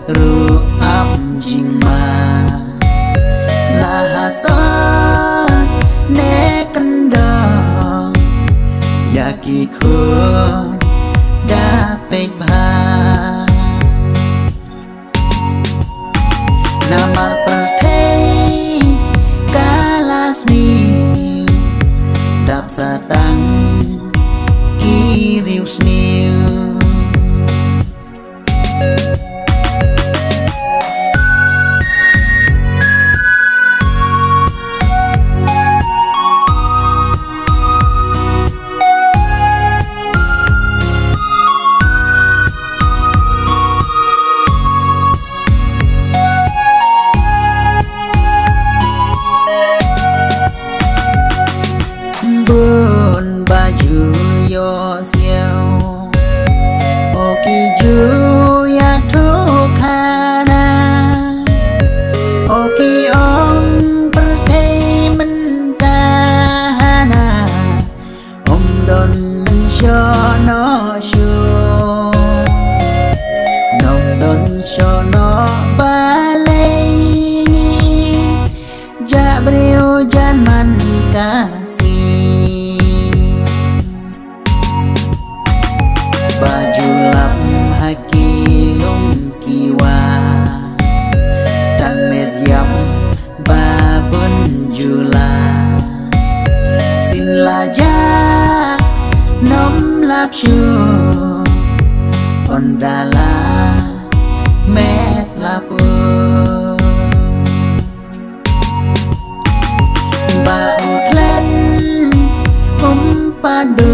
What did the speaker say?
ru am jing ma la hasan ne kendong yaki khun da pek ba namal perthei kalas niu dap satang kirius niu bun baju yo siêu oki ju ya thukana oki ong perthei mentahana don cho nó chu nong don cho nó ba lei ja brio jan man kasih baju lam haki lung kiwa tang met yam babun jula sin la ja nom lap chu on dala met lapu ba utlen padu